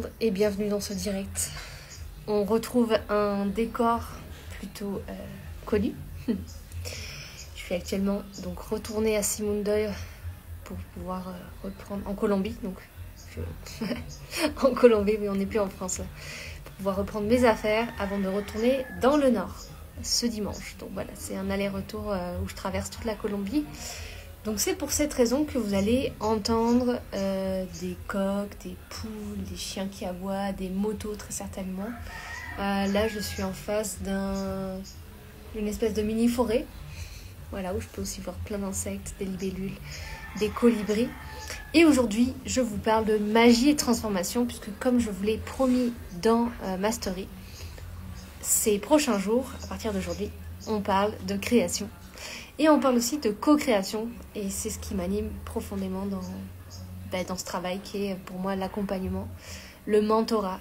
monde et bienvenue dans ce direct. On retrouve un décor plutôt connu. Je suis actuellement donc retournée à Simundoy pour pouvoir reprendre en Colombie. Donc en Colombie, mais on n'est plus en France. Pour pouvoir reprendre mes affaires avant de retourner dans le nord ce dimanche. Donc voilà, c'est un aller-retour où je traverse toute la Colombie. Donc c'est pour cette raison que vous allez entendre des coqs, des poules, des chiens qui aboient, des motos très certainement. Là je suis en face d'une espèce de mini-forêt, voilà, où je peux aussi voir plein d'insectes, des libellules, des colibris. Et aujourd'hui je vous parle de magie et transformation, puisque comme je vous l'ai promis dans ma story, ces prochains jours, à partir d'aujourd'hui, on parle de création. Et on parle aussi de co-création, et c'est ce qui m'anime profondément dans ce travail qui est pour moi l'accompagnement, le mentorat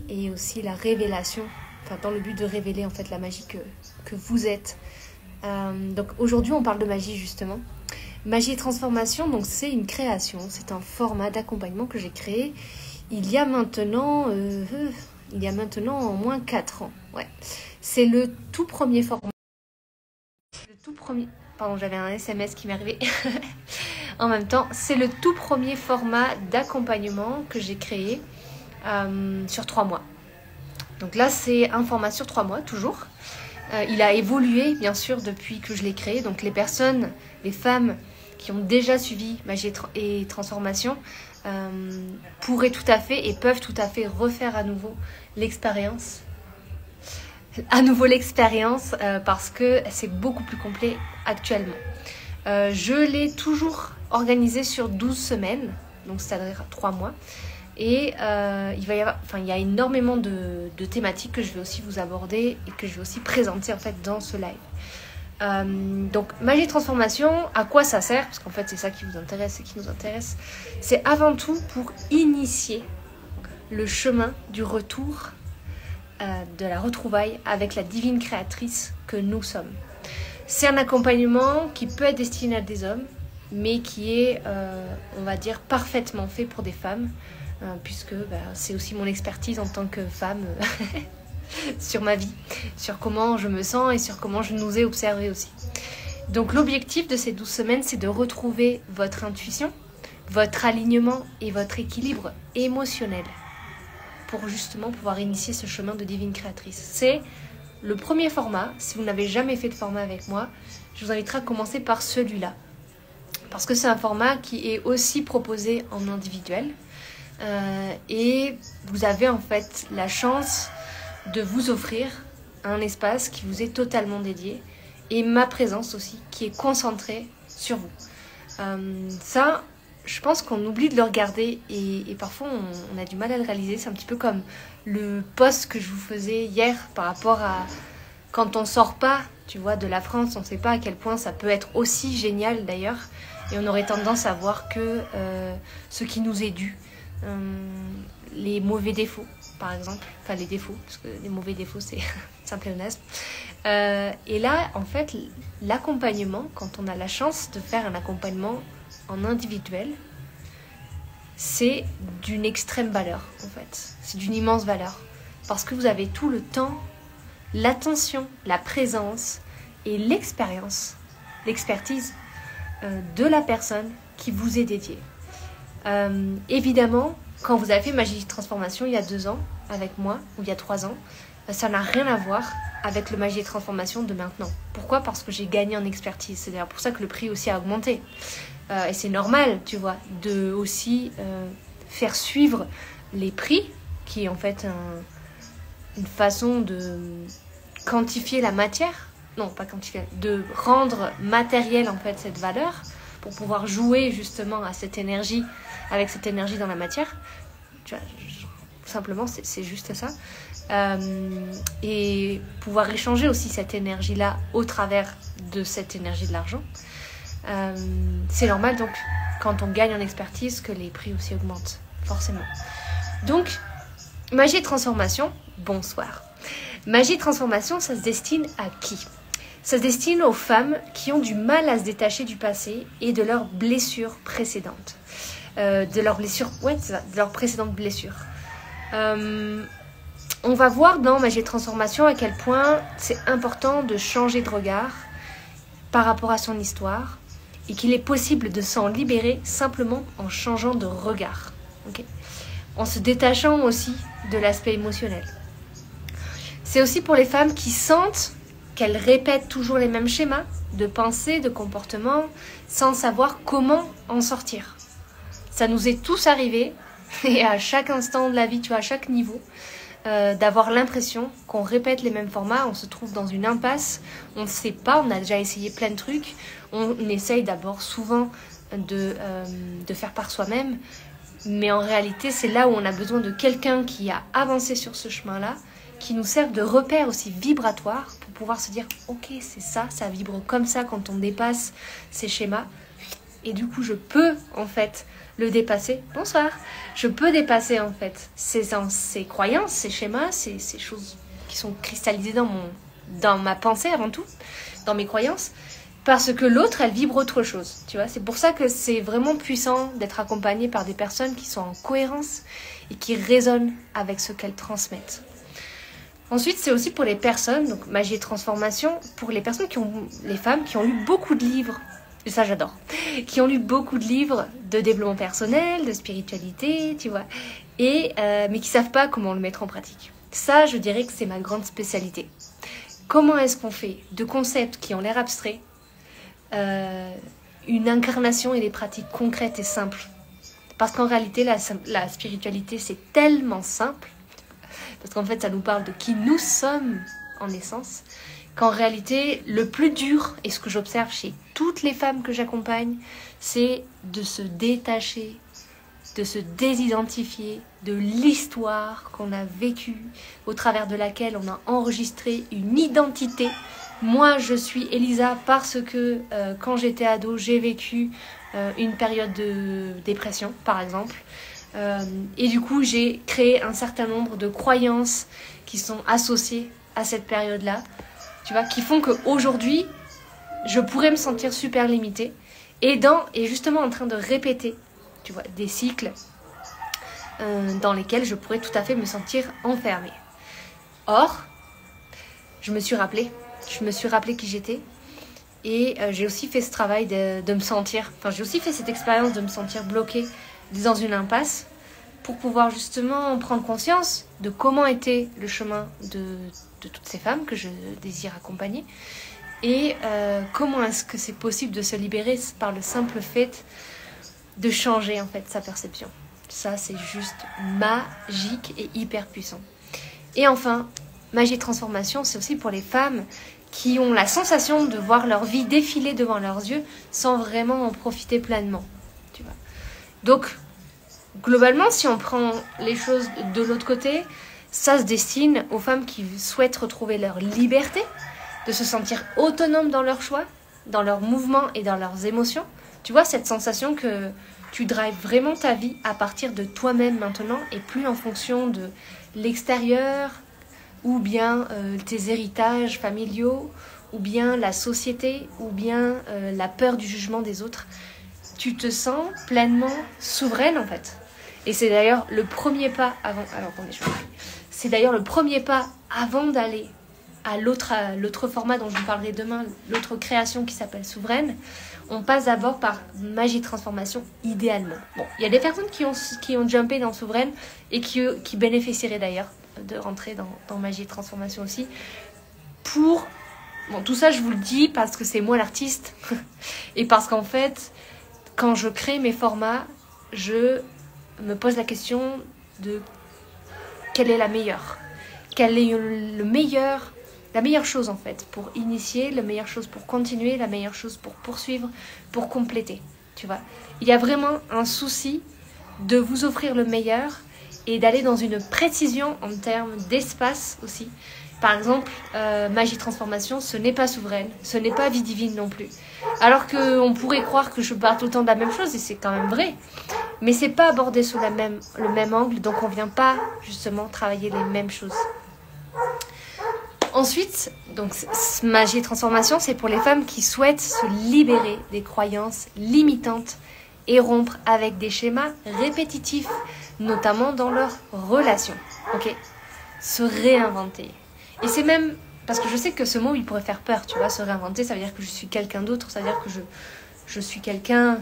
et aussi la révélation, enfin dans le but de révéler en fait la magie que vous êtes. Donc aujourd'hui on parle de magie justement. Magie et transformation, donc c'est une création, c'est un format d'accompagnement que j'ai créé il y a maintenant au moins 4 ans. Ouais. C'est le tout premier format. Pardon, j'avais un SMS qui m'est arrivé en même temps. C'est le tout premier format d'accompagnement que j'ai créé sur 3 mois. Donc là, c'est un format sur 3 mois, toujours. Il a évolué, bien sûr, depuis que je l'ai créé. Donc les personnes, les femmes qui ont déjà suivi Magie et Transformation pourraient tout à fait et peuvent tout à fait refaire à nouveau l'expérience. Parce que c'est beaucoup plus complet actuellement. Je l'ai toujours organisé sur 12 semaines, donc c'est-à-dire 3 mois. Et il y a énormément de thématiques que je vais aussi vous aborder et que je vais aussi présenter en fait dans ce live. Donc magie et transformation, à quoi ça sert? Parce qu'en fait c'est ça qui vous intéresse et qui nous intéresse. C'est avant tout pour initier le chemin du retour, de la retrouvaille avec la divine créatrice que nous sommes. C'est un accompagnement qui peut être destiné à des hommes, mais qui est, on va dire, parfaitement fait pour des femmes, puisque c'est aussi mon expertise en tant que femme sur ma vie, sur comment je me sens et sur comment je nous ai observés aussi. Donc l'objectif de ces 12 semaines, c'est de retrouver votre intuition, votre alignement et votre équilibre émotionnel, pour justement pouvoir initier ce chemin de divine créatrice. C'est le premier format. Si vous n'avez jamais fait de format avec moi, je vous inviterai à commencer par celui-là, parce que c'est un format qui est aussi proposé en individuel, et vous avez en fait la chance de vous offrir un espace qui vous est totalement dédié, et ma présence aussi qui est concentrée sur vous. Ça, je pense qu'on oublie de le regarder et parfois on a du mal à le réaliser. C'est un petit peu comme le post que je vous faisais hier par rapport à quand on sort pas, tu vois, de la France, on ne sait pas à quel point ça peut être aussi génial d'ailleurs, et on aurait tendance à voir que ce qui nous est dû, les mauvais défauts par exemple, enfin les défauts, parce que les mauvais défauts c'est un pléonasme. Et là en fait l'accompagnement, quand on a la chance de faire un accompagnement en individuel, c'est d'une extrême valeur en fait, c'est d'une immense valeur, parce que vous avez tout le temps, l'attention, la présence et l'expérience, l'expertise de la personne qui vous est dédiée. Évidemment, quand vous avez fait Magie et Transformation il y a 2 ans avec moi, ou il y a 3 ans, ça n'a rien à voir avec le Magie et Transformation de maintenant. Pourquoi? Parce que j'ai gagné en expertise. C'est d'ailleurs pour ça que le prix aussi a augmenté. Et c'est normal, tu vois, de aussi faire suivre les prix, qui est en fait une façon de quantifier la matière. Non, pas quantifier, de rendre matériel en fait cette valeur, pour pouvoir jouer justement à cette énergie, avec cette énergie dans la matière. Tu vois, tout simplement, c'est juste ça. Et pouvoir échanger aussi cette énergie-là au travers de cette énergie de l'argent. C'est normal donc quand on gagne en expertise que les prix aussi augmentent, forcément. Donc, magie et transformation, bonsoir. Magie et transformation, ça se destine à qui? Ça se destine aux femmes qui ont du mal à se détacher du passé et de leurs blessures précédentes. De leurs précédentes blessures. On va voir dans Magie et Transformation à quel point c'est important de changer de regard par rapport à son histoire et qu'il est possible de s'en libérer simplement en changeant de regard. Okay, en se détachant aussi de l'aspect émotionnel. C'est aussi pour les femmes qui sentent qu'elles répètent toujours les mêmes schémas de pensée, de comportement, sans savoir comment en sortir. Ça nous est tous arrivé, et à chaque instant de la vie, tu vois, à chaque niveau, d'avoir l'impression qu'on répète les mêmes formats, on se trouve dans une impasse, on ne sait pas, on a déjà essayé plein de trucs, on essaye d'abord souvent de faire par soi-même, mais en réalité, c'est là où on a besoin de quelqu'un qui a avancé sur ce chemin-là, qui nous serve de repère aussi vibratoire pour pouvoir se dire « Ok, c'est ça, ça vibre comme ça quand on dépasse ces schémas. » Et du coup, je peux en fait le dépasser. Bonsoir. Je peux dépasser en fait ces croyances, ces schémas, ces choses qui sont cristallisées dans ma pensée avant tout, dans mes croyances. Parce que l'autre, elle vibre autre chose, tu vois. C'est pour ça que c'est vraiment puissant d'être accompagné par des personnes qui sont en cohérence et qui résonnent avec ce qu'elles transmettent. Ensuite, c'est aussi pour les personnes, donc Magie et Transformation, pour les personnes les femmes qui ont lu beaucoup de livres, et ça j'adore, qui ont lu beaucoup de livres de développement personnel, de spiritualité, tu vois, mais qui savent pas comment le mettre en pratique. Ça, je dirais que c'est ma grande spécialité. Comment est-ce qu'on fait de concepts qui ont l'air abstraits une incarnation et des pratiques concrètes et simples? Parce qu'en réalité, la spiritualité, c'est tellement simple, parce qu'en fait, ça nous parle de qui nous sommes en essence, qu'en réalité, le plus dur, et ce que j'observe chez toutes les femmes que j'accompagne, c'est de se détacher, de se désidentifier de l'histoire qu'on a vécue, au travers de laquelle on a enregistré une identité. Moi, je suis Elisa parce que quand j'étais ado, j'ai vécu une période de dépression, par exemple. Et du coup, j'ai créé un certain nombre de croyances qui sont associées à cette période-là, tu vois, qui font qu'aujourd'hui, je pourrais me sentir super limitée et justement en train de répéter, tu vois, des cycles dans lesquels je pourrais tout à fait me sentir enfermée. Or, je me suis rappelé qui j'étais et j'ai aussi fait ce travail de me sentir, j'ai aussi fait cette expérience de me sentir bloquée dans une impasse pour pouvoir justement prendre conscience de comment était le chemin de toutes ces femmes que je désire accompagner et comment est-ce que c'est possible de se libérer par le simple fait de changer en fait sa perception. Ça, c'est juste magique et hyper puissant. Et enfin, Magie et Transformation, c'est aussi pour les femmes qui ont la sensation de voir leur vie défiler devant leurs yeux sans vraiment en profiter pleinement, tu vois. Donc, globalement, si on prend les choses de l'autre côté, ça se destine aux femmes qui souhaitent retrouver leur liberté, de se sentir autonomes dans leurs choix, dans leurs mouvements et dans leurs émotions. Tu vois, cette sensation que tu drives vraiment ta vie à partir de toi-même maintenant et plus en fonction de l'extérieur ou bien tes héritages familiaux ou bien la société ou bien la peur du jugement des autres. Tu te sens pleinement souveraine en fait. Et c'est d'ailleurs le premier pas avant... Alors attendez, c'est d'ailleurs le premier pas avant d'aller à l'autre format dont je vous parlerai demain, l'autre création qui s'appelle Souveraine. On passe d'abord par Magie Transformation, idéalement. Bon, il y a des personnes qui ont jumpé dans Souveraine et qui bénéficieraient d'ailleurs de rentrer dans Magie Transformation aussi. Bon, tout ça, je vous le dis parce que c'est moi l'artiste. Et parce qu'en fait, quand je crée mes formats, je me pose la question de quelle est la meilleure. Quelle est la meilleure chose en fait pour initier, la meilleure chose pour continuer, la meilleure chose pour poursuivre, pour compléter, tu vois. Il y a vraiment un souci de vous offrir le meilleur et d'aller dans une précision en termes d'espace aussi. Par exemple, Magie Transformation, ce n'est pas Souveraine, ce n'est pas Vie Divine non plus. Alors qu'on pourrait croire que je parle tout le temps de la même chose, et c'est quand même vrai. Mais c'est pas abordé sous le même angle, donc on vient pas justement travailler les mêmes choses. Ensuite, donc Magie et Transformation, c'est pour les femmes qui souhaitent se libérer des croyances limitantes et rompre avec des schémas répétitifs notamment dans leurs relations. Ok, se réinventer. Et c'est même, parce que je sais que ce mot, il pourrait faire peur, tu vois, se réinventer, ça veut dire que je suis quelqu'un d'autre, ça veut dire que je suis quelqu'un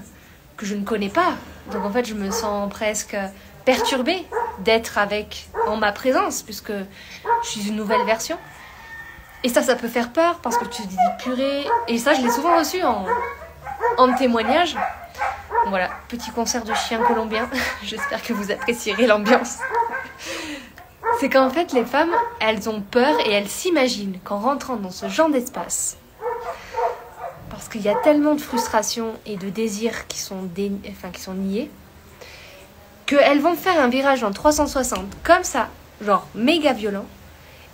que je ne connais pas. Donc en fait, je me sens presque perturbée d'être en ma présence, puisque je suis une nouvelle version. Et ça peut faire peur, parce que tu te dis purée. Et ça, je l'ai souvent reçu en témoignage. Voilà, petit concert de chiens colombiens. J'espère que vous apprécierez l'ambiance. C'est qu'en fait, les femmes, elles ont peur et elles s'imaginent qu'en rentrant dans ce genre d'espace, parce qu'il y a tellement de frustration et de désirs qui sont niés, qu'elles vont faire un virage en 360 comme ça, genre méga violent,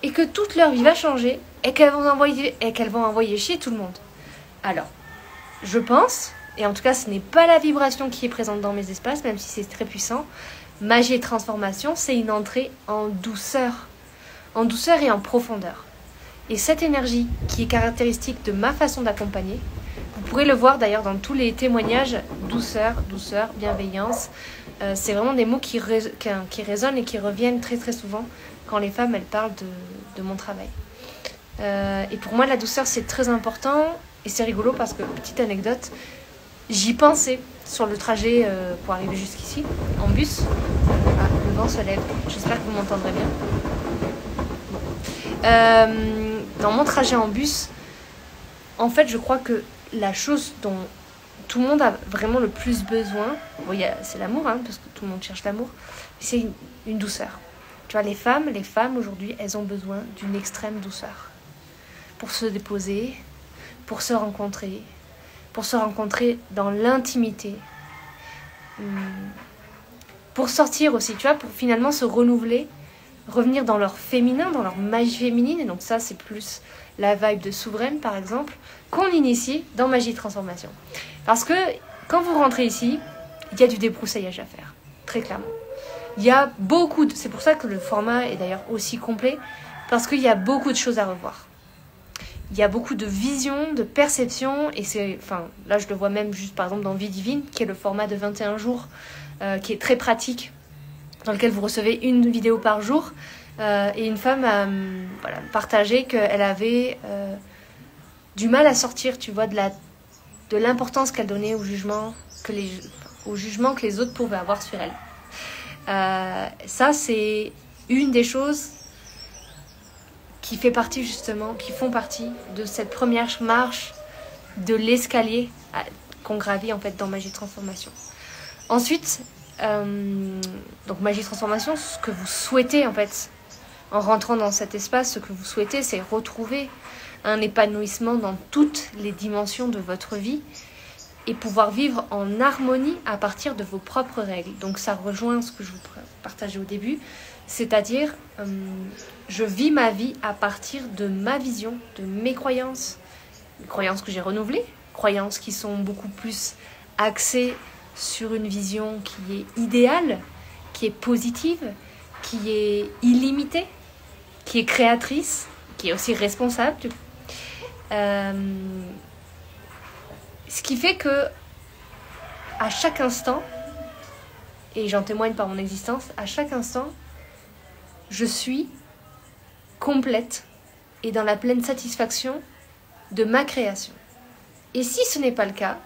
et que toute leur vie va changer et qu'elles vont envoyer chier tout le monde. Alors, je pense, et en tout cas ce n'est pas la vibration qui est présente dans mes espaces, même si c'est très puissant, magie et transformation, c'est une entrée en douceur et en profondeur. Et cette énergie qui est caractéristique de ma façon d'accompagner, vous pourrez le voir d'ailleurs dans tous les témoignages, douceur, bienveillance, c'est vraiment des mots qui résonnent et qui reviennent très très souvent quand les femmes elles parlent de mon travail. Et pour moi la douceur c'est très important et c'est rigolo parce que, petite anecdote, j'y pensais sur le trajet pour arriver jusqu'ici, en bus. Ah, le vent se lève, j'espère que vous m'entendrez bien. Dans mon trajet en bus, en fait je crois que la chose dont tout le monde a vraiment le plus besoin, bon, c'est l'amour, hein, parce que tout le monde cherche l'amour, c'est une douceur. Tu vois, les femmes aujourd'hui, elles ont besoin d'une extrême douceur. Pour se déposer, pour se rencontrer dans l'intimité. Pour sortir aussi, tu vois, pour finalement se renouveler, revenir dans leur féminin, dans leur magie féminine. Et donc ça, c'est plus la vibe de souveraine, par exemple, qu'on initie dans Magie de Transformation. Parce que quand vous rentrez ici, il y a du débroussaillage à faire, très clairement. Il y a c'est pour ça que le format est d'ailleurs aussi complet, parce qu'il y a beaucoup de choses à revoir. Il y a beaucoup de visions, de perceptions, et là je le vois même juste par exemple dans Vie Divine, qui est le format de 21 jours, qui est très pratique, dans lequel vous recevez une vidéo par jour, et une femme a partagé qu'elle avait du mal à sortir, tu vois, de l'importance qu'elle donnait au jugement que les autres pouvaient avoir sur elle. Ça, c'est une des choses qui font partie de cette première marche de l'escalier qu'on gravit en fait dans Magie de Transformation. Ensuite, donc Magie de Transformation, ce que vous souhaitez en fait en rentrant dans cet espace, ce que vous souhaitez, c'est retrouver un épanouissement dans toutes les dimensions de votre vie et pouvoir vivre en harmonie à partir de vos propres règles. Donc ça rejoint ce que je vous partageais au début, c'est-à-dire je vis ma vie à partir de ma vision, de mes croyances que j'ai renouvelées, croyances qui sont beaucoup plus axées sur une vision qui est idéale, qui est positive, qui est illimitée, qui est créatrice, qui est aussi responsable. Ce qui fait que à chaque instant, et j'en témoigne par mon existence, à chaque instant, je suis complète et dans la pleine satisfaction de ma création. Et si ce n'est pas le cas,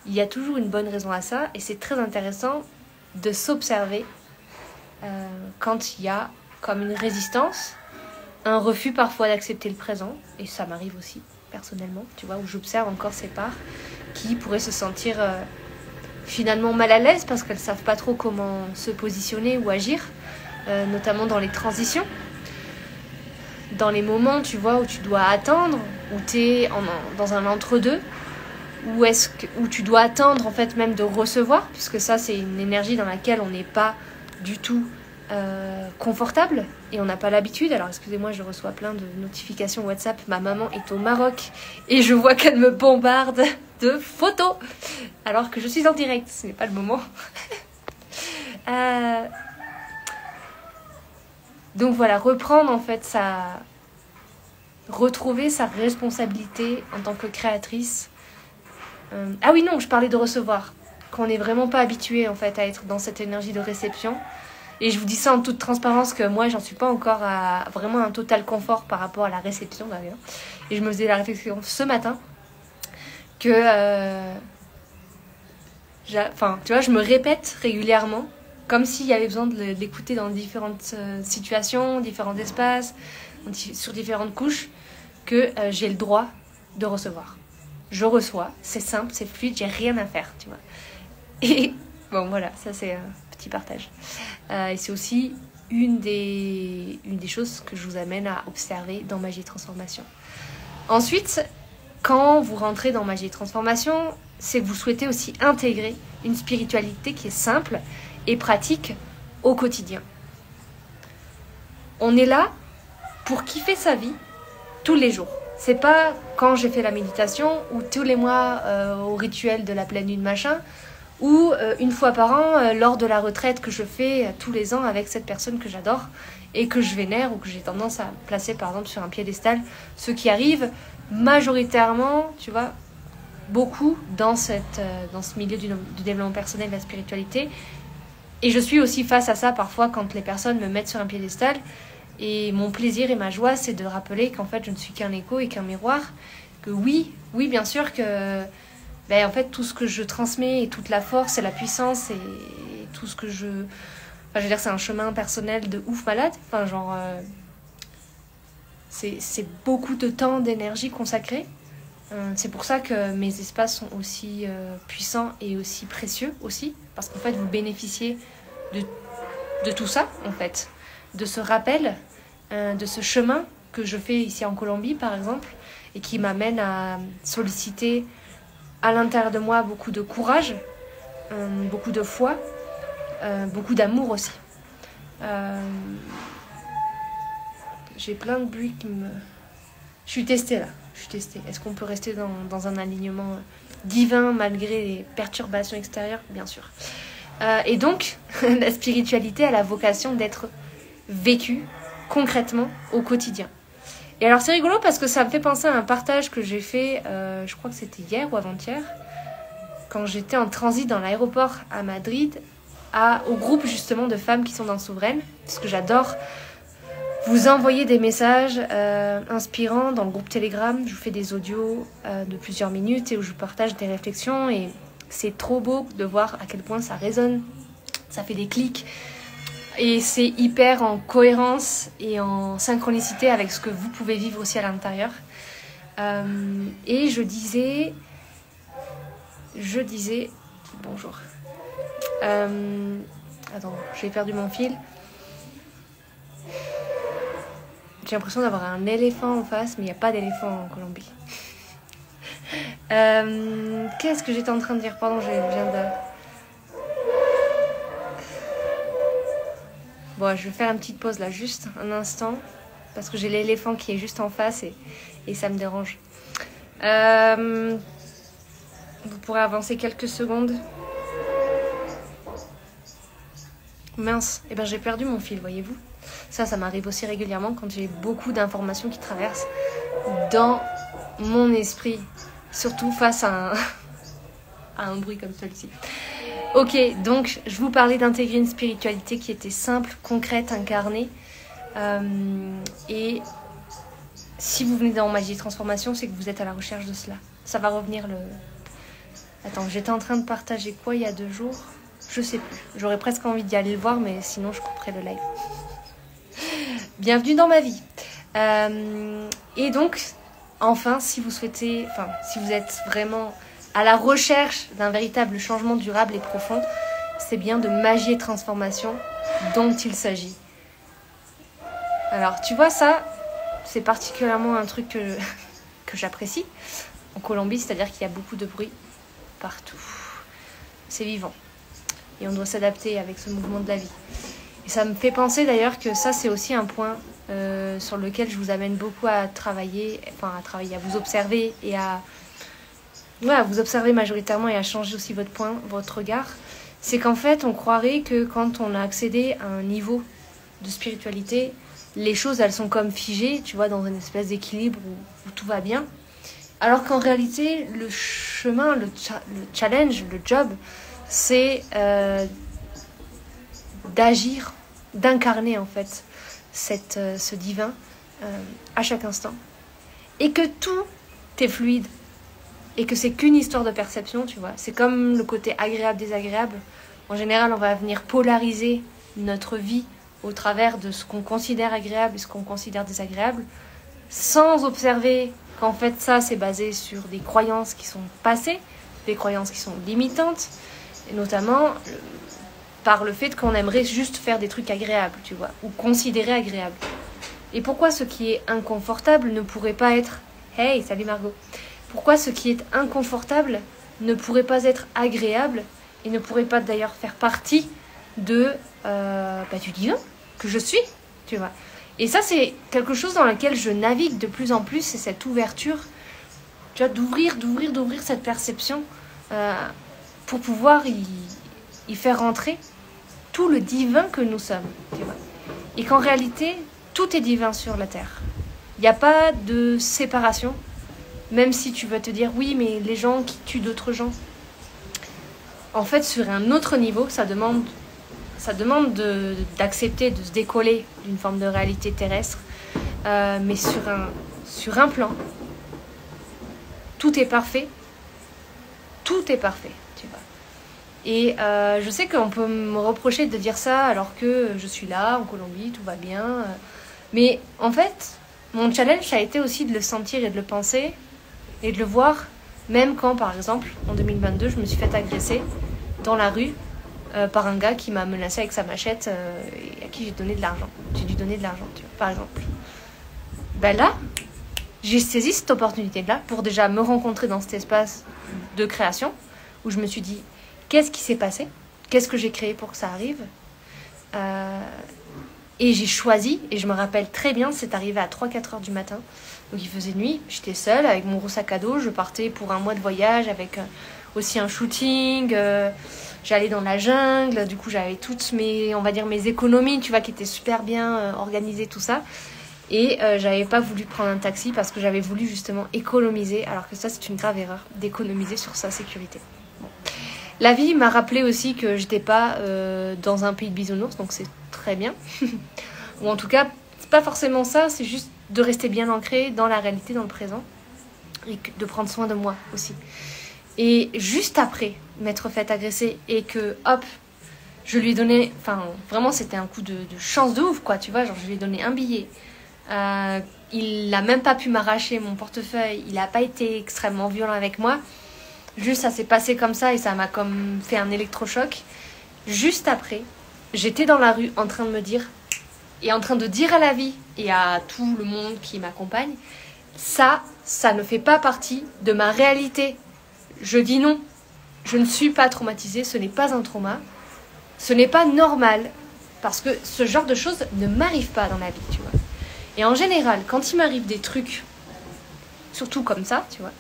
il y a toujours une bonne raison à ça, et c'est très intéressant de s'observer quand il y a comme une résistance, un refus parfois d'accepter le présent, et ça m'arrive aussi personnellement, tu vois, où j'observe encore ces parts qui pourraient se sentir finalement mal à l'aise parce qu'elles ne savent pas trop comment se positionner ou agir, notamment dans les transitions, dans les moments, tu vois, où tu dois attendre, où tu es dans un entre-deux, où tu dois attendre en fait même de recevoir, puisque ça c'est une énergie dans laquelle on n'est pas du tout confortable et on n'a pas l'habitude. Alors excusez-moi, je reçois plein de notifications WhatsApp, ma maman est au Maroc et je vois qu'elle me bombarde de photos alors que je suis en direct, ce n'est pas le moment. Donc voilà, reprendre en fait retrouver sa responsabilité en tant que créatrice. Ah oui non, je parlais de recevoir. qu'on n'est vraiment pas habitué en fait à être dans cette énergie de réception. Et je vous dis ça en toute transparence que moi j'en suis pas encore à vraiment un total confort par rapport à la réception d'ailleurs. Et je me faisais la réflexion ce matin que enfin tu vois, je me répète régulièrement comme s'il y avait besoin de l'écouter dans différentes situations, différents espaces, sur différentes couches, que j'ai le droit de recevoir. Je reçois, c'est simple, c'est fluide, j'ai rien à faire, tu vois. Et bon, voilà, ça c'est un petit partage. Et c'est aussi une des choses que je vous amène à observer dans Magie et Transformation. Ensuite, quand vous rentrez dans Magie et Transformation, c'est que vous souhaitez aussi intégrer une spiritualité qui est simple et pratique au quotidien. On est là pour kiffer sa vie tous les jours. C'est pas quand j'ai fait la méditation ou tous les mois au rituel de la pleine lune machin, ou une fois par an lors de la retraite que je fais tous les ans avec cette personne que j'adore et que je vénère ou que j'ai tendance à placer par exemple sur un piédestal. Ceux qui arrivent majoritairement, tu vois, beaucoup dans ce milieu du développement personnel et de la spiritualité. Et je suis aussi face à ça parfois quand les personnes me mettent sur un piédestal. Et mon plaisir et ma joie, c'est de rappeler qu'en fait, je ne suis qu'un écho et qu'un miroir. Que oui, bien sûr que en fait, tout ce que je transmets et toute la force et la puissance et tout ce que je... Enfin, je veux dire, c'est un chemin personnel de ouf malade. Enfin, genre... c'est beaucoup de temps, d'énergie consacrée. C'est pour ça que mes espaces sont aussi puissants et aussi précieux aussi. Parce qu'en fait, vous bénéficiez de tout ça, en fait. De ce rappel, de ce chemin que je fais ici en Colombie, par exemple, et qui m'amène à solliciter à l'intérieur de moi beaucoup de courage, beaucoup de foi, beaucoup d'amour aussi. J'ai plein de bruits qui me... Je suis testée là, Est-ce qu'on peut rester dans un alignement divin malgré les perturbations extérieures? Bien sûr. Et donc, la spiritualité a la vocation d'être vécue concrètement au quotidien. Et alors c'est rigolo parce que ça me fait penser à un partage que j'ai fait, je crois que c'était hier ou avant-hier, quand j'étais en transit dans l'aéroport à Madrid, au groupe justement de femmes qui sont dans Souveraine, parce que j'adore vous envoyer des messages inspirants dans le groupe Telegram. Je vous fais des audios de plusieurs minutes et où je partage des réflexions et c'est trop beau de voir à quel point ça résonne, ça fait des clics. Et c'est hyper en cohérence et en synchronicité avec ce que vous pouvez vivre aussi à l'intérieur. Et je disais... Bonjour. Attends, j'ai perdu mon fil. J'ai l'impression d'avoir un éléphant en face, mais il n'y a pas d'éléphant en Colombie. Qu'est-ce que j'étais en train de dire? Pardon, je viens de... Bon, je vais faire une petite pause là, juste un instant, parce que j'ai l'éléphant qui est juste en face et ça me dérange. Vous pourrez avancer quelques secondes. Mince, eh ben j'ai perdu mon fil, voyez-vous. Ça m'arrive aussi régulièrement quand j'ai beaucoup d'informations qui traversent dans mon esprit, surtout face à un bruit comme celui-ci. Ok, donc je vous parlais d'intégrer une spiritualité qui était simple, concrète, incarnée. Et si vous venez dans Magie et Transformation, c'est que vous êtes à la recherche de cela. Ça va revenir le... Attends, j'étais en train de partager quoi il y a 2 jours? Je sais plus. J'aurais presque envie d'y aller le voir, mais sinon je couperai le live. Bienvenue dans ma vie. Et donc, enfin, si vous souhaitez... Enfin, si vous êtes vraiment... à la recherche d'un véritable changement durable et profond, c'est bien de magie et transformation dont il s'agit. Alors, tu vois, ça, c'est particulièrement un truc que j'apprécie en Colombie, c'est-à-dire qu'il y a beaucoup de bruit partout. C'est vivant. Et on doit s'adapter avec ce mouvement de la vie. Et ça me fait penser d'ailleurs que ça, c'est aussi un point sur lequel je vous amène beaucoup à travailler, à vous observer et à vous observer majoritairement et à changer aussi votre regard. C'est qu'en fait, on croirait que quand on a accédé à un niveau de spiritualité, les choses, elles sont comme figées, tu vois, dans une espèce d'équilibre où tout va bien. Alors qu'en réalité, le chemin, le challenge, le job, c'est d'agir, d'incarner en fait ce divin à chaque instant. Et que tout est fluide. Et que c'est qu'une histoire de perception, tu vois. C'est comme le côté agréable-désagréable. En général, on va venir polariser notre vie au travers de ce qu'on considère agréable et ce qu'on considère désagréable, sans observer qu'en fait ça, c'est basé sur des croyances qui sont passées, des croyances qui sont limitantes, et notamment par le fait qu'on aimerait juste faire des trucs agréables, tu vois, ou considérer agréables. Et pourquoi ce qui est inconfortable ne pourrait pas être... Hey, salut Margot. Pourquoi ce qui est inconfortable ne pourrait pas être agréable et ne pourrait pas d'ailleurs faire partie de du divin que je suis, tu vois. Et ça, c'est quelque chose dans lequel je navigue de plus en plus, c'est cette ouverture, tu vois, d'ouvrir cette perception pour pouvoir y faire rentrer tout le divin que nous sommes, tu vois. Et qu'en réalité, tout est divin sur la terre. Il n'y a pas de séparation, même si tu vas te dire, oui, mais les gens qui tuent d'autres gens. En fait, sur un autre niveau, ça demande d'accepter, de se décoller d'une forme de réalité terrestre. Mais sur un plan, tout est parfait. Tout est parfait, tu vois. Et je sais qu'on peut me reprocher de dire ça alors que je suis là, en Colombie, tout va bien. Mais en fait, mon challenge, ça a été aussi de le sentir et de le penser et de le voir, même quand, par exemple, en 2022, je me suis fait agresser dans la rue par un gars qui m'a menacé avec sa machette et à qui j'ai donné de l'argent. J'ai dû donner de l'argent, tu vois, par exemple. Ben là, j'ai saisi cette opportunité-là pour déjà me rencontrer dans cet espace de création où je me suis dit, qu'est-ce qui s'est passé ? Qu'est-ce que j'ai créé pour que ça arrive ? Et j'ai choisi, et je me rappelle très bien, c'est arrivé à 3-4 heures du matin. Donc il faisait nuit, j'étais seule avec mon gros sac à dos. Je partais pour un mois de voyage avec aussi un shooting. J'allais dans la jungle, du coup j'avais toutes mes économies, tu vois, qui étaient super bien organisées, tout ça. Et j'avais pas voulu prendre un taxi parce que j'avais voulu justement économiser, alors que ça c'est une grave erreur, d'économiser sur sa sécurité. Bon. La vie m'a rappelé aussi que j'étais pas dans un pays de bisounours, donc c'est très bien. Ou en tout cas, c'est pas forcément ça, c'est juste de rester bien ancré dans la réalité, dans le présent, et de prendre soin de moi aussi. Et juste après m'être fait agresser et que, hop, je lui ai donné... Enfin, vraiment, c'était un coup de chance de ouf, quoi, tu vois. Genre, je lui ai donné un billet. Il n'a même pas pu m'arracher mon portefeuille. Il n'a pas été extrêmement violent avec moi. Juste, ça s'est passé comme ça et ça m'a comme fait un électrochoc. Juste après, j'étais dans la rue en train de me dire... Et en train de dire à la vie et à tout le monde qui m'accompagne, ça ne fait pas partie de ma réalité. Je dis non. Je ne suis pas traumatisée, ce n'est pas un trauma. Ce n'est pas normal. Parce que ce genre de choses ne m'arrive pas dans la vie, tu vois. Et en général, quand il m'arrive des trucs, surtout comme ça, tu vois,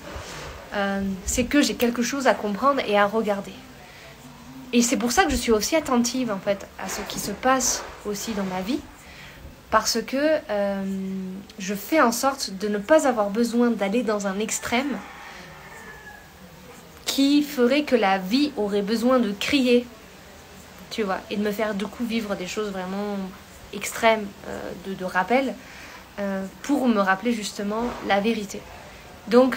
c'est que j'ai quelque chose à comprendre et à regarder. Et c'est pour ça que je suis aussi attentive, en fait, à ce qui se passe aussi dans ma vie. Parce que je fais en sorte de ne pas avoir besoin d'aller dans un extrême qui ferait que la vie aurait besoin de crier, tu vois, et de me faire du coup vivre des choses vraiment extrêmes de rappel pour me rappeler justement la vérité. Donc,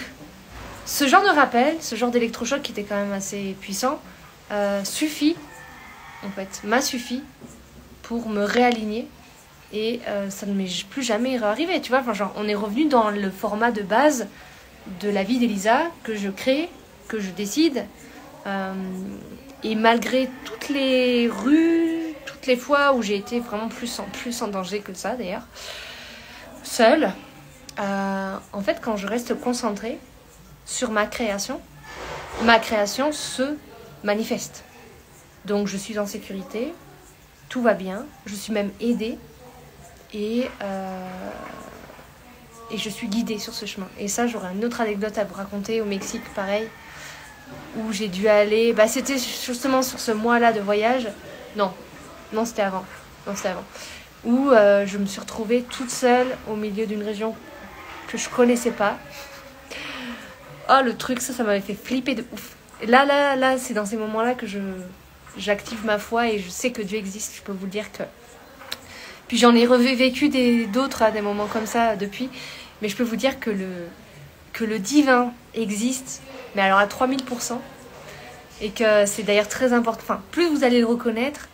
ce genre de rappel, ce genre d'électrochoc qui était quand même assez puissant, suffit, en fait, m'a suffi pour me réaligner. Et ça ne m'est plus jamais arrivé, tu vois. Enfin, genre, on est revenu dans le format de base de la vie d'Elisa, que je crée, que je décide. Et malgré toutes les rues, toutes les fois où j'ai été vraiment plus en danger que ça, d'ailleurs, seule, en fait, quand je reste concentrée sur ma création se manifeste. Donc, je suis en sécurité, tout va bien, je suis même aidée. Et je suis guidée sur ce chemin. Et ça, j'aurai une autre anecdote à vous raconter au Mexique, pareil, où j'ai dû aller... c'était justement sur ce mois-là de voyage. Non, c'était avant. Où je me suis retrouvée toute seule au milieu d'une région que je connaissais pas. Oh, le truc, ça m'avait fait flipper de ouf. là, c'est dans ces moments-là que j'active ma foi et je sais que Dieu existe. Je peux vous le dire que... Puis j'en ai vécu d'autres à des moments comme ça depuis. Mais je peux vous dire que le divin existe, mais alors à 3000%. Et que c'est d'ailleurs très important. Enfin, plus vous allez le reconnaître,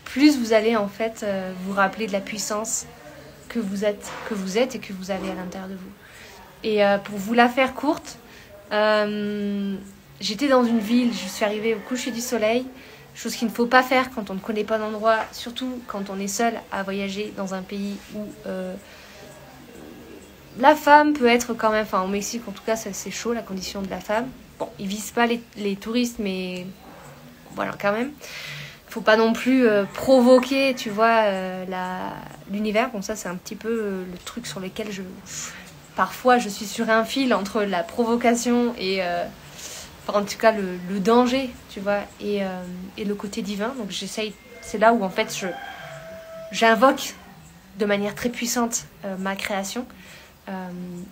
plus vous allez en fait vous rappeler de la puissance que vous êtes et que vous avez à l'intérieur de vous. Et pour vous la faire courte, j'étais dans une ville, je suis arrivée au coucher du soleil, chose qu'il ne faut pas faire quand on ne connaît pas d'endroit, surtout quand on est seul à voyager dans un pays où la femme peut être quand même, enfin au Mexique en tout cas c'est chaud la condition de la femme. Bon, ils visent pas les touristes, mais voilà quand même. Faut pas non plus provoquer, tu vois, l'univers. Bon, ça c'est un petit peu le truc sur lequel parfois je suis sur un fil entre la provocation et enfin, en tout cas le danger, tu vois, et le côté divin. Donc j'essaye, c'est là où en fait j'invoque de manière très puissante ma création.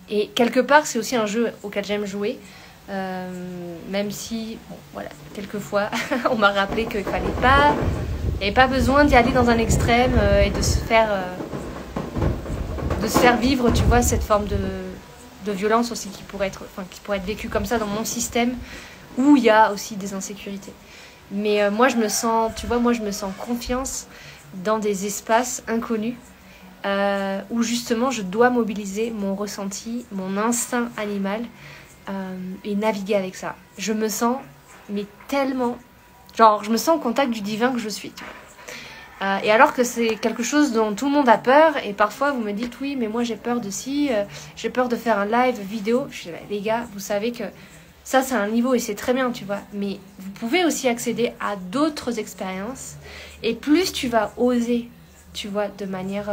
Et quelque part c'est aussi un jeu auquel j'aime jouer. Même si, bon, voilà, quelquefois on m'a rappelé qu'il fallait pas, il n'y avait pas besoin d'y aller dans un extrême et de se faire vivre, tu vois, cette forme de violence aussi qui pourrait être vécue comme ça dans mon système où il y a aussi des insécurités. Mais moi je me sens confiance dans des espaces inconnus où justement je dois mobiliser mon ressenti, mon instinct animal. Et naviguer avec ça. Je me sens, mais tellement... Genre, je me sens au contact du divin que je suis. Tu vois. Et alors que c'est quelque chose dont tout le monde a peur, et parfois vous me dites, oui, mais moi j'ai peur de ci, j'ai peur de faire un live vidéo. Je dis, les gars, vous savez que ça c'est un niveau et c'est très bien, tu vois. Mais vous pouvez aussi accéder à d'autres expériences. Et plus tu vas oser, tu vois, de manière...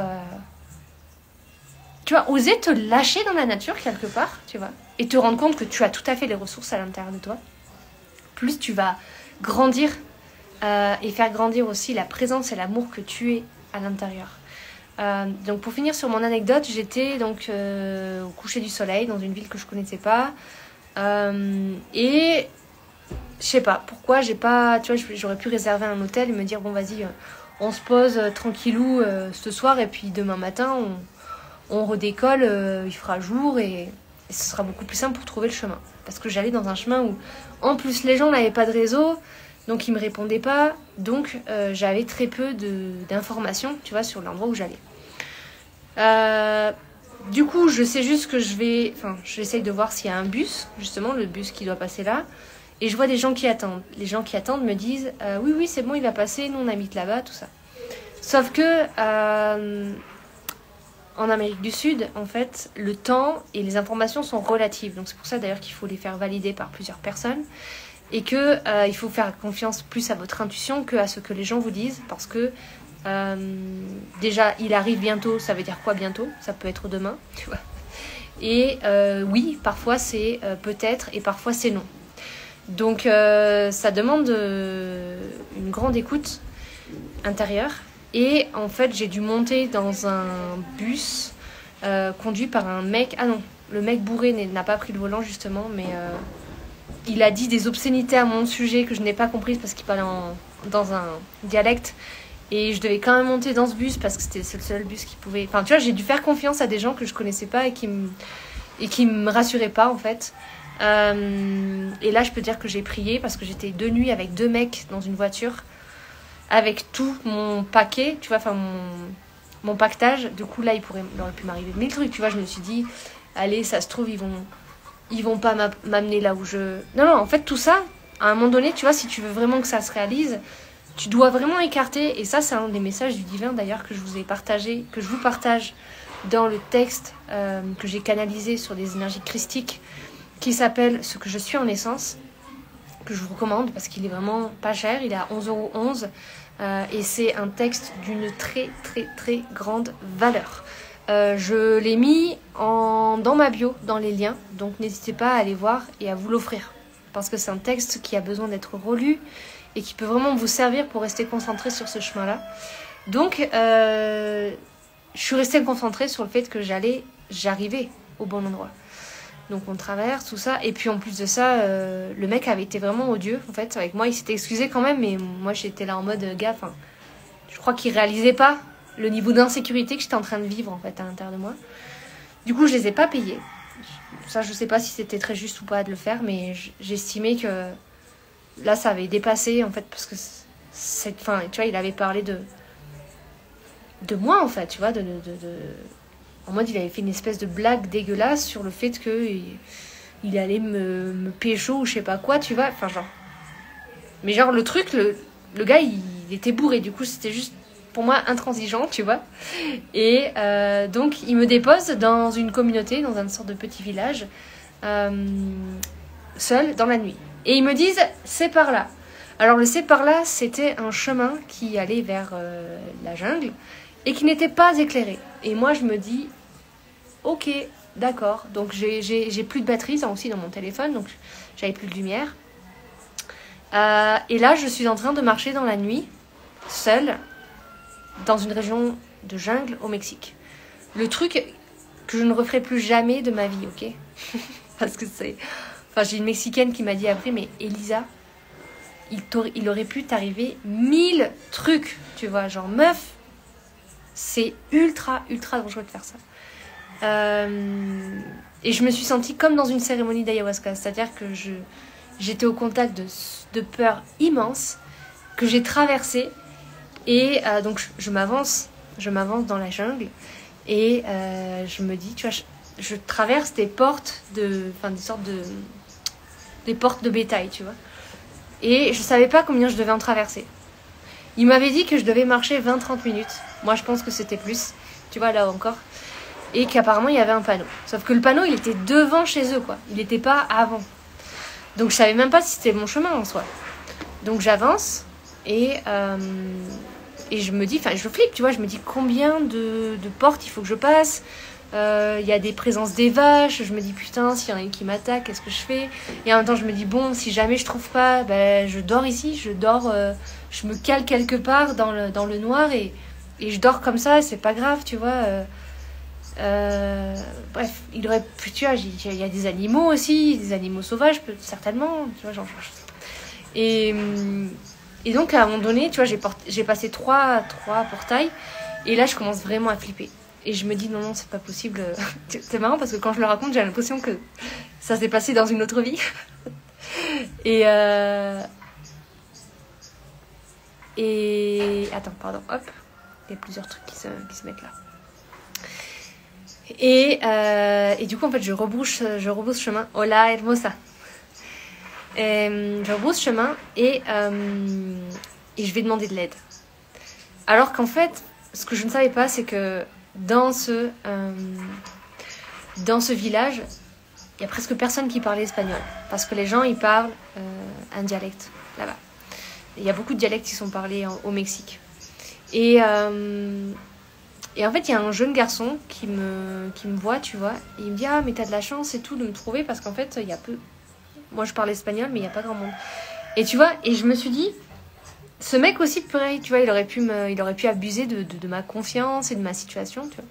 Tu vas oser te lâcher dans la nature quelque part, tu vois, et te rendre compte que tu as tout à fait les ressources à l'intérieur de toi. Plus tu vas grandir et faire grandir aussi la présence et l'amour que tu es à l'intérieur. Donc pour finir sur mon anecdote, j'étais donc au coucher du soleil dans une ville que je connaissais pas et je sais pas pourquoi tu vois, j'aurais pu réserver un hôtel et me dire bon vas-y on se pose tranquillou ce soir et puis demain matin on redécolle, il fera jour et ce sera beaucoup plus simple pour trouver le chemin. Parce que j'allais dans un chemin où, en plus, les gens n'avaient pas de réseau, donc ils me répondaient pas, donc j'avais très peu d'informations, tu vois, sur l'endroit où j'allais. Du coup, je sais juste que j'essaye de voir s'il y a un bus, justement, le bus qui doit passer là, et je vois des gens qui attendent. Les gens qui attendent me disent, oui, c'est bon, il va passer, nous on habite là-bas, tout ça. Sauf que... en Amérique du Sud, en fait, le temps et les informations sont relatives. Donc c'est pour ça d'ailleurs qu'il faut les faire valider par plusieurs personnes. Et qu'il faut faire confiance plus à votre intuition qu'à ce que les gens vous disent. Parce que déjà, il arrive bientôt, ça veut dire quoi bientôt? Ça peut être demain, tu vois. Et oui, parfois c'est peut-être et parfois c'est non. Donc ça demande une grande écoute intérieure. Et en fait, j'ai dû monter dans un bus conduit par un mec... Ah non, le mec bourré n'a pas pris le volant justement, mais il a dit des obscénités à mon sujet que je n'ai pas comprises parce qu'il parlait dans un dialecte. Et je devais quand même monter dans ce bus parce que c'est le seul bus qui pouvait... Enfin, tu vois, j'ai dû faire confiance à des gens que je connaissais pas et qui me rassuraient pas en fait. Et là, je peux dire que j'ai prié parce que j'étais de nuit avec 2 mecs dans une voiture. Avec tout mon paquet, tu vois, enfin mon pactage. Du coup, là, il aurait pu m'arriver 1000 trucs, tu vois. Je me suis dit, allez, ça se trouve, ils vont pas m'amener là où je... Non, en fait, tout ça, à un moment donné, tu vois, si tu veux vraiment que ça se réalise, tu dois vraiment écarter. Et ça, c'est un des messages du divin, d'ailleurs, que je vous partage dans le texte que j'ai canalisé sur les énergies christiques, qui s'appelle « Ce que je suis en essence », que je vous recommande parce qu'il est vraiment pas cher. Il est à 11,11 €. Et c'est un texte d'une très très très grande valeur. Je l'ai mis dans ma bio, dans les liens, donc n'hésitez pas à aller voir et à vous l'offrir parce que c'est un texte qui a besoin d'être relu et qui peut vraiment vous servir pour rester concentré sur ce chemin-là. Donc je suis restée concentrée sur le fait que j'arrivais au bon endroit. Donc on traverse, tout ça. Et puis en plus de ça, le mec avait été vraiment odieux, en fait. Avec moi, il s'était excusé quand même, mais moi, j'étais là en mode, gars, je crois qu'il réalisait pas le niveau d'insécurité que j'étais en train de vivre, en fait, à l'intérieur de moi. Du coup, je les ai pas payés. Ça, je sais pas si c'était très juste ou pas de le faire, mais j'estimais que là, ça avait dépassé, en fait, parce que tu vois, il avait parlé de moi, en fait, tu vois, en mode, il avait fait une espèce de blague dégueulasse sur le fait que il allait me pécho ou je sais pas quoi, tu vois, enfin, genre. Mais genre, le truc, le gars, il était bourré, du coup, c'était juste, pour moi, intransigeant, tu vois. Et donc, il me dépose dans une communauté, dans une sorte de petit village, seul, dans la nuit. Et ils me disent, c'est par là. Alors, le c'est par là, c'était un chemin qui allait vers la jungle et qui n'était pas éclairé. Et moi, je me dis, ok, d'accord. Donc, j'ai plus de batterie, ça aussi, dans mon téléphone, donc j'avais plus de lumière. Et là, je suis en train de marcher dans la nuit, seule, dans une région de jungle au Mexique. Le truc que je ne referai plus jamais de ma vie, ok? Parce que c'est... Enfin, j'ai une Mexicaine qui m'a dit après, mais Elisa, il aurait pu t'arriver 1000 trucs, tu vois, genre meuf, c'est ultra, ultra dangereux de faire ça. Et je me suis sentie comme dans une cérémonie d'ayahuasca, c'est-à-dire que j'étais au contact de peurs immenses que j'ai traversées. Et donc je m'avance dans la jungle et je me dis, tu vois, je traverse des portes des portes de bétail, tu vois. Et je savais pas combien je devais en traverser. Il m'avait dit que je devais marcher 20-30 minutes. Moi, je pense que c'était plus, tu vois, là encore. Et qu'apparemment, il y avait un panneau. Sauf que le panneau, il était devant chez eux, quoi. Il n'était pas avant. Donc, je savais même pas si c'était mon chemin en soi. Donc, j'avance et je me dis, enfin, je flippe, tu vois. Je me dis combien de portes il faut que je passe. Il y a des présences des vaches. Je me dis, putain, s'il y en a une qui m'attaque, qu'est-ce que je fais? Et en même temps, je me dis, bon, si jamais je trouve pas, ben, je dors ici. Je me cale quelque part dans le noir et je dors comme ça. C'est pas grave, tu vois. Bref, il aurait pu, tu vois, il y a des animaux aussi, des animaux sauvages, certainement, tu vois, genre, je sais pas. Et donc, à un moment donné, tu vois, j'ai passé trois portails, et là, je commence vraiment à flipper. Et je me dis, non, c'est pas possible. C'est marrant parce que quand je le raconte, j'ai l'impression que ça s'est passé dans une autre vie. Et attends, pardon, hop, il y a plusieurs trucs qui se mettent là. Et du coup, en fait, je rebrousse chemin. Hola, hermosa. Je rebrousse chemin et je vais demander de l'aide. Alors qu'en fait, ce que je ne savais pas, c'est que dans ce village, il y a presque personne qui parlait espagnol. Parce que les gens, ils parlent un dialecte là-bas. Il y a beaucoup de dialectes qui sont parlés au Mexique. Et en fait, il y a un jeune garçon qui me voit, tu vois. Et il me dit, ah, mais t'as de la chance et tout de me trouver parce qu'en fait, il y a peu... Moi, je parle espagnol, mais il n'y a pas grand monde. Et tu vois, et je me suis dit, ce mec aussi, pareil, tu vois, il aurait pu abuser de ma confiance et de ma situation, tu vois.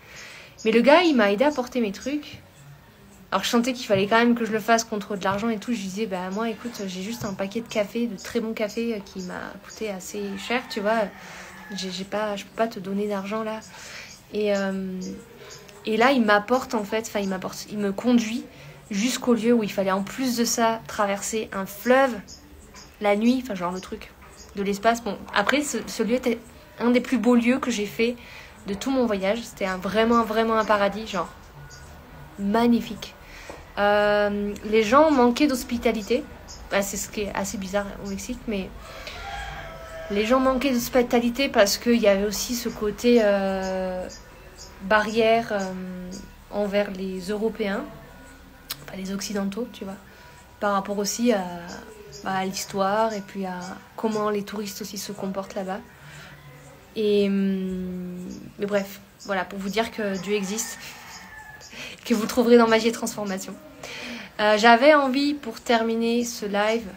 Mais le gars, il m'a aidé à porter mes trucs. Alors, je sentais qu'il fallait quand même que je le fasse contre de l'argent et tout. Je lui disais, bah, moi, écoute, j'ai juste un paquet de café, de très bon café qui m'a coûté assez cher, tu vois. Je peux pas te donner d'argent, là. Et là, il m'apporte, en fait, il me conduit jusqu'au lieu où il fallait en plus de ça traverser un fleuve la nuit, enfin genre le truc de l'espace. Bon, après, ce lieu était un des plus beaux lieux que j'ai fait de tout mon voyage. C'était vraiment un paradis, genre magnifique. Les gens manquaient d'hospitalité. Bah, c'est ce qui est assez bizarre au Mexique, mais les gens manquaient d'hospitalité parce qu'il y avait aussi ce côté barrière envers les Européens, enfin les Occidentaux, tu vois, par rapport aussi à l'histoire et puis à comment les touristes aussi se comportent là-bas. Mais bref, voilà, pour vous dire que Dieu existe, que vous trouverez dans Magie et Transformation. J'avais envie, pour terminer ce live,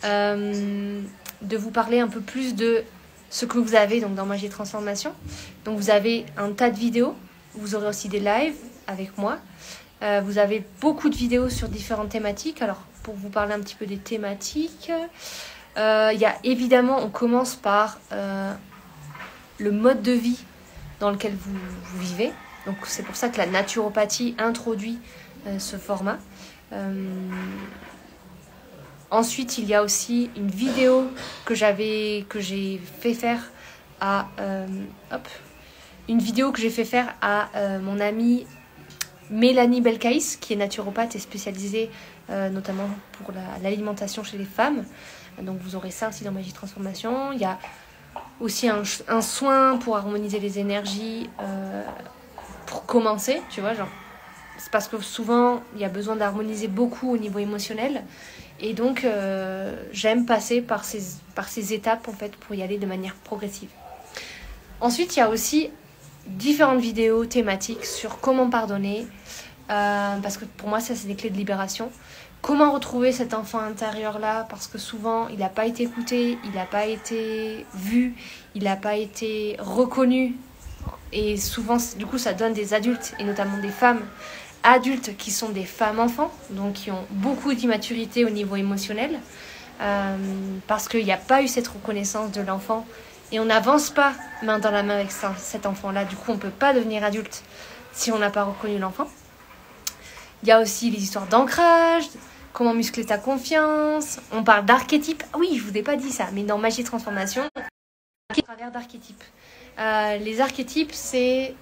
de vous parler un peu plus de ce que vous avez donc dans Magie et Transformation. Donc vous avez un tas de vidéos, vous aurez aussi des lives avec moi. Vous avez beaucoup de vidéos sur différentes thématiques. Alors, pour vous parler un petit peu des thématiques, il y a évidemment, on commence par le mode de vie dans lequel vous vivez. Donc, c'est pour ça que la naturopathie introduit ce format. Ensuite, il y a aussi une vidéo que j'ai fait faire à mon amie Mélanie Belkaïs, qui est naturopathe et spécialisée notamment pour l'alimentation chez les femmes. Donc vous aurez ça aussi dans Magie Transformation. Il y a aussi un soin pour harmoniser les énergies pour commencer, tu vois, genre. C'est parce que souvent, il y a besoin d'harmoniser beaucoup au niveau émotionnel. Et donc, j'aime passer par ces étapes, en fait, pour y aller de manière progressive. Ensuite, il y a aussi différentes vidéos thématiques sur comment pardonner. Parce que pour moi, ça, c'est des clés de libération. Comment retrouver cet enfant intérieur-là? Parce que souvent, il n'a pas été écouté, il n'a pas été vu, il n'a pas été reconnu. Et souvent, du coup, ça donne des adultes, et notamment des femmes adultes qui sont des femmes-enfants, donc qui ont beaucoup d'immaturité au niveau émotionnel, parce qu'il n'y a pas eu cette reconnaissance de l'enfant, et on n'avance pas main dans la main avec cet enfant-là. Du coup, on ne peut pas devenir adulte si on n'a pas reconnu l'enfant. Il y a aussi les histoires d'ancrage, comment muscler ta confiance. On parle d'archétypes. Ah oui, je ne vous ai pas dit ça, mais dans Magie Transformation, à travers d'archétypes. Les archétypes, c'est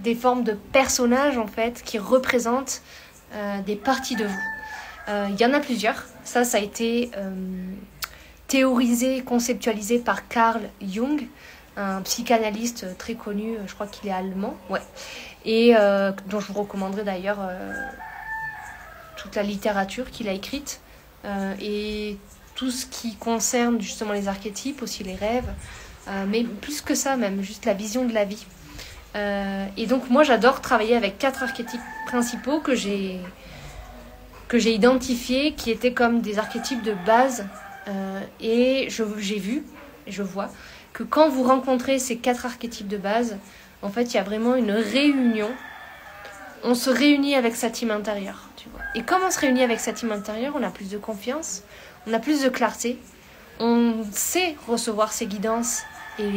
des formes de personnages en fait qui représentent des parties de vous. Il y en a plusieurs. Ça a été théorisé, conceptualisé par Carl Jung, un psychanalyste très connu, je crois qu'il est allemand, ouais, et dont je vous recommanderai d'ailleurs toute la littérature qu'il a écrite et tout ce qui concerne justement les archétypes, aussi les rêves, mais plus que ça même, juste la vision de la vie. Et donc moi j'adore travailler avec 4 archétypes principaux que j'ai identifiés, qui étaient comme des archétypes de base, et j'ai vu, et je vois que quand vous rencontrez ces 4 archétypes de base, en fait il y a vraiment une réunion. On se réunit avec sa team intérieure, tu vois. Et comme on se réunit avec sa team intérieure, on a plus de confiance, on a plus de clarté, on sait recevoir ses guidances et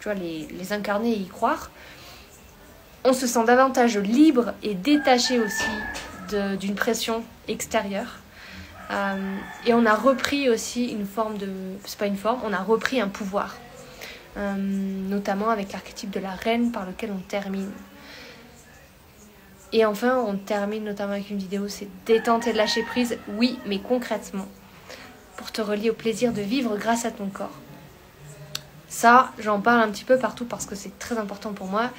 les incarner et y croire. On se sent davantage libre et détaché aussi d'une pression extérieure. Et on a repris aussi une forme de... C'est pas une forme, on a repris un pouvoir. Notamment avec l'archétype de la reine par lequel on termine. Et enfin, on termine notamment avec une vidéo, c'est détente et de lâcher prise. Oui, mais concrètement, pour te relier au plaisir de vivre grâce à ton corps. Ça, j'en parle un petit peu partout parce que c'est très important pour moi.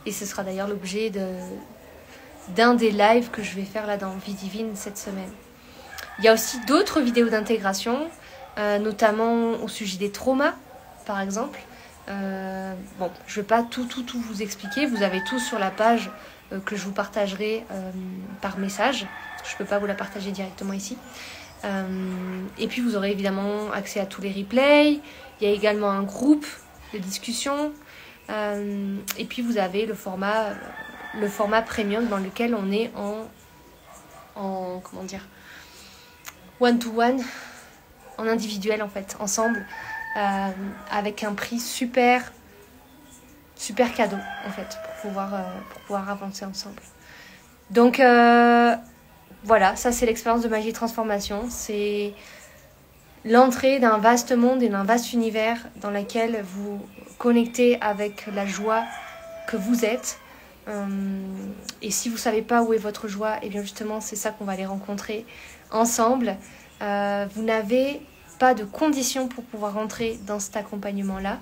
Et ce sera d'ailleurs l'objet d'un des lives que je vais faire là dans Vie Divine cette semaine. Il y a aussi d'autres vidéos d'intégration, notamment au sujet des traumas, par exemple. Bon, je ne vais pas tout vous expliquer. Vous avez tout sur la page que je vous partagerai par message. Parce que je ne peux pas vous la partager directement ici. Et puis vous aurez évidemment accès à tous les replays. Il y a également un groupe de discussion. Et puis vous avez le format premium dans lequel on est en comment dire, one-to-one, en individuel en fait, ensemble, avec un prix super cadeau en fait, pour pouvoir avancer ensemble. Donc voilà, ça c'est l'expérience de Magie Transformation. C'est l'entrée d'un vaste monde et d'un vaste univers dans lequel vous connectez avec la joie que vous êtes. Et si vous ne savez pas où est votre joie, et bien justement c'est ça qu'on va aller rencontrer ensemble. Vous n'avez pas de conditions pour pouvoir rentrer dans cet accompagnement-là.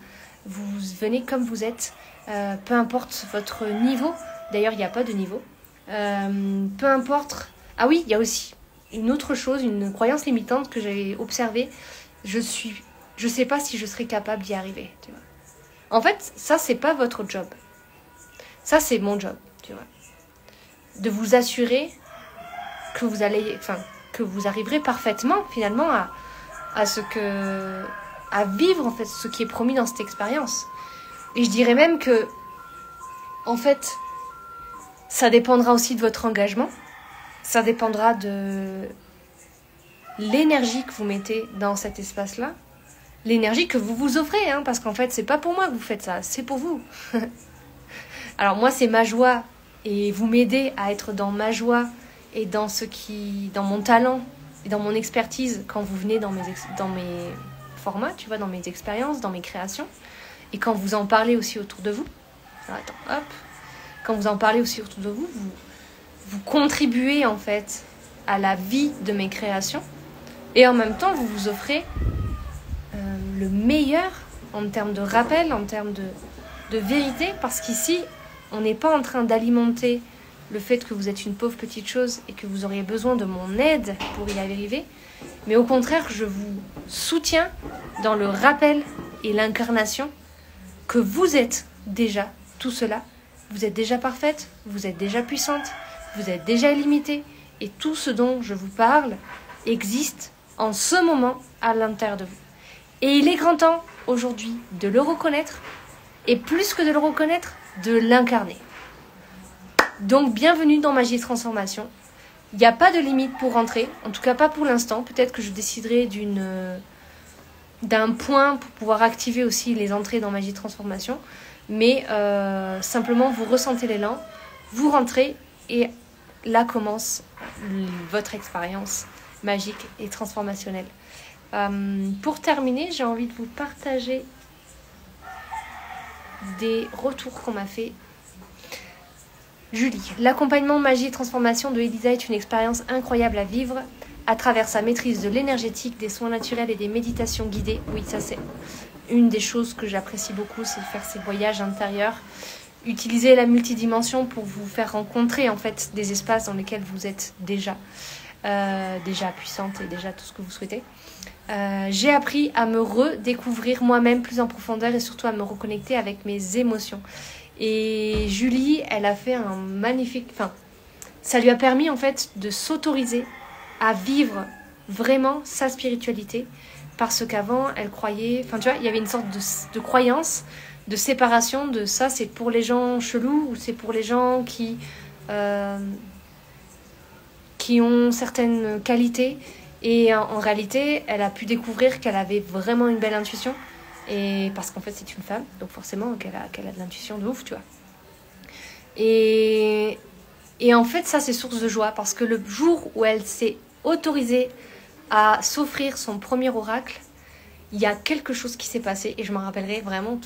Vous venez comme vous êtes, peu importe votre niveau. D'ailleurs, il n'y a pas de niveau. Peu importe... Ah oui, il y a aussi une autre chose, une croyance limitante que j'ai observée. Je sais pas si je serai capable d'y arriver, tu vois. En fait, ça, c'est pas votre job. Ça, c'est mon job, tu vois. De vous assurer que vous arriverez parfaitement, finalement, à vivre, en fait, ce qui est promis dans cette expérience. Et je dirais même que, en fait, Ça dépendra aussi de votre engagement. Ça dépendra de l'énergie que vous mettez dans cet espace-là. L'énergie que vous vous offrez, hein, parce qu'en fait, c'est pas pour moi que vous faites ça, c'est pour vous. Alors moi, c'est ma joie, et vous m'aidez à être dans ma joie et dans mon talent et dans mon expertise quand vous venez dans mes formats, tu vois, dans mes expériences, dans mes créations, et quand vous en parlez aussi autour de vous. Alors, attends, hop. Quand vous en parlez aussi autour de vous, vous contribuez en fait à la vie de mes créations, et en même temps, vous vous offrez le meilleur en termes de rappel, en termes de vérité, parce qu'ici, on n'est pas en train d'alimenter le fait que vous êtes une pauvre petite chose et que vous auriez besoin de mon aide pour y arriver, mais au contraire, je vous soutiens dans le rappel et l'incarnation que vous êtes déjà tout cela. Vous êtes déjà parfaite, vous êtes déjà puissante, vous êtes déjà illimitée, et tout ce dont je vous parle existe en ce moment à l'intérieur de vous. Et il est grand temps aujourd'hui de le reconnaître, et plus que de le reconnaître, de l'incarner. Donc bienvenue dans Magie et Transformation. Il n'y a pas de limite pour rentrer, en tout cas pas pour l'instant. Peut-être que je déciderai d'un point pour pouvoir activer aussi les entrées dans Magie et Transformation. Mais simplement vous ressentez l'élan, vous rentrez, et là commence votre expérience magique et transformationnelle. Pour terminer, j'ai envie de vous partager des retours qu'on m'a fait. Julie, l'accompagnement magie et transformation de Elisa est une expérience incroyable à vivre à travers sa maîtrise de l'énergétique, des soins naturels et des méditations guidées. Oui, ça c'est une des choses que j'apprécie beaucoup, c'est de faire ces voyages intérieurs. Utiliser la multidimension pour vous faire rencontrer en fait des espaces dans lesquels vous êtes déjà puissante et déjà tout ce que vous souhaitez. J'ai appris à me redécouvrir moi-même plus en profondeur et surtout à me reconnecter avec mes émotions. Et Julie, elle a fait un magnifique... Enfin, ça lui a permis en fait de s'autoriser à vivre vraiment sa spiritualité, parce qu'avant, elle croyait... Enfin, tu vois, il y avait une sorte de croyance, de séparation de ça, c'est pour les gens chelous ou c'est pour les gens qui ont certaines qualités. Et en réalité, elle a pu découvrir qu'elle avait vraiment une belle intuition. Et parce qu'en fait, c'est une femme, donc forcément qu'elle a de l'intuition de ouf, tu vois. Et en fait, ça, c'est source de joie, parce que le jour où elle s'est autorisée à s'offrir son premier oracle, il y a quelque chose qui s'est passé, et je m'en rappellerai vraiment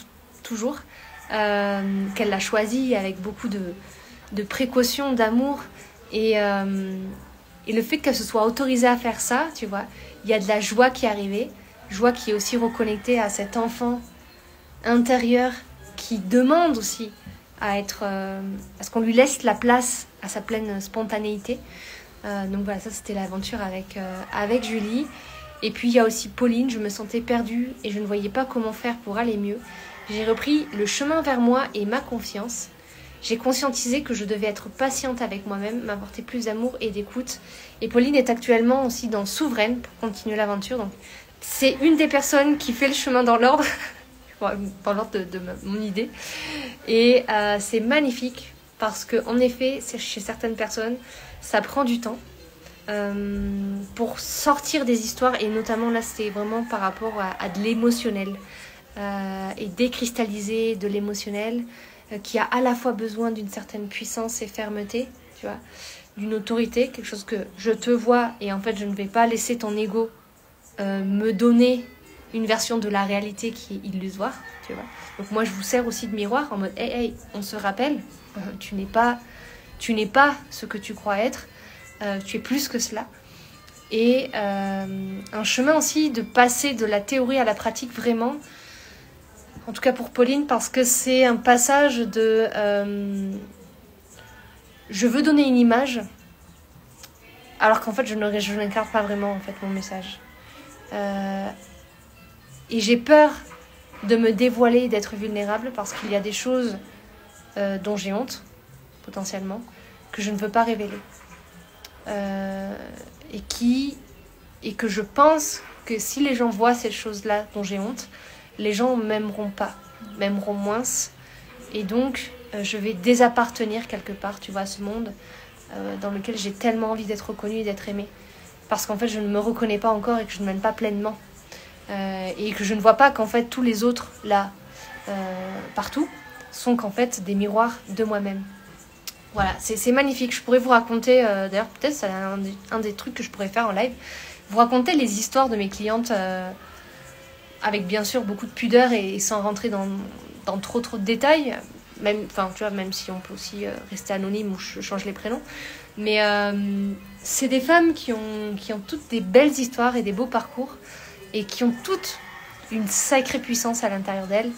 toujours, qu'elle l'a choisi avec beaucoup de précautions, d'amour, et le fait qu'elle se soit autorisée à faire ça, tu vois, il y a de la joie qui est arrivée, joie qui est aussi reconnectée à cet enfant intérieur qui demande aussi à ce qu'on lui laisse la place à sa pleine spontanéité. Donc voilà, ça c'était l'aventure avec Julie. Et puis il y a aussi Pauline, je me sentais perdue et je ne voyais pas comment faire pour aller mieux. J'ai repris le chemin vers moi et ma confiance. J'ai conscientisé que je devais être patiente avec moi-même, m'apporter plus d'amour et d'écoute. Et Pauline est actuellement aussi dans Souveraine pour continuer l'aventure. Donc c'est une des personnes qui fait le chemin dans l'ordre, dans l'ordre de mon idée. Et c'est magnifique parce qu'en effet, chez certaines personnes, ça prend du temps pour sortir des histoires. Et notamment là, c'est vraiment par rapport à de l'émotionnel et décristalliser de l'émotionnel qui a à la fois besoin d'une certaine puissance et fermeté, tu vois, d'une autorité, quelque chose que je te vois et en fait je ne vais pas laisser ton ego me donner une version de la réalité qui est illusoire, tu vois. Donc moi je vous sers aussi de miroir en mode hey, on se rappelle, tu n'es pas ce que tu crois être, tu es plus que cela. Et un chemin aussi de passer de la théorie à la pratique vraiment, en tout cas pour Pauline, parce que c'est un passage de je veux donner une image alors qu'en fait je n'incarne pas vraiment en fait mon message. Et j'ai peur de me dévoiler, d'être vulnérable parce qu'il y a des choses dont j'ai honte potentiellement que je ne veux pas révéler et que je pense que si les gens voient ces choses-là dont j'ai honte, les gens m'aimeront pas, m'aimeront moins, et donc je vais désappartenir quelque part, tu vois, à ce monde dans lequel j'ai tellement envie d'être reconnue et d'être aimée. Parce qu'en fait, je ne me reconnais pas encore et que je ne m'aime pas pleinement. Et que je ne vois pas qu'en fait, tous les autres, là, partout, sont qu'en fait des miroirs de moi-même. Voilà, c'est magnifique. Je pourrais vous raconter, d'ailleurs, peut-être c'est un des trucs que je pourrais faire en live, vous raconter les histoires de mes clientes avec bien sûr beaucoup de pudeur et sans rentrer dans trop de détails. Même, enfin, tu vois, même si on peut aussi rester anonyme ou je change les prénoms. Mais c'est des femmes qui ont toutes des belles histoires et des beaux parcours et qui ont toutes une sacrée puissance à l'intérieur d'elles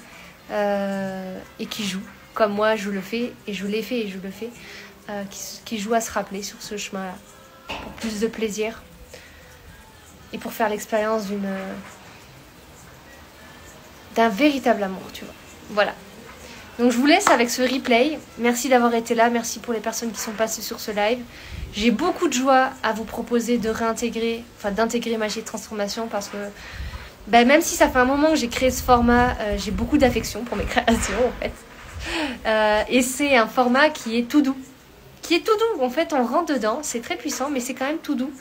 et qui jouent, comme moi je le fais et je l'ai fait et je le fais, qui jouent à se rappeler sur ce chemin-là pour plus de plaisir et pour faire l'expérience d'un véritable amour, tu vois. Voilà. Donc je vous laisse avec ce replay. Merci d'avoir été là. Merci pour les personnes qui sont passées sur ce live. J'ai beaucoup de joie à vous proposer de réintégrer, enfin d'intégrer Magie de Transformation parce que même si ça fait un moment que j'ai créé ce format, j'ai beaucoup d'affection pour mes créations en fait. Et c'est un format qui est tout doux. En fait, on rentre dedans, c'est très puissant, mais c'est quand même tout doux.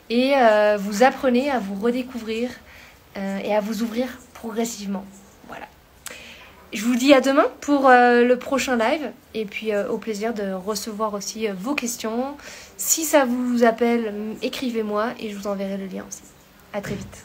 Et vous apprenez à vous redécouvrir et à vous ouvrir progressivement. Voilà. Je vous dis à demain pour le prochain live. Et puis au plaisir de recevoir aussi vos questions. Si ça vous appelle, écrivez-moi et je vous enverrai le lien aussi. À très vite.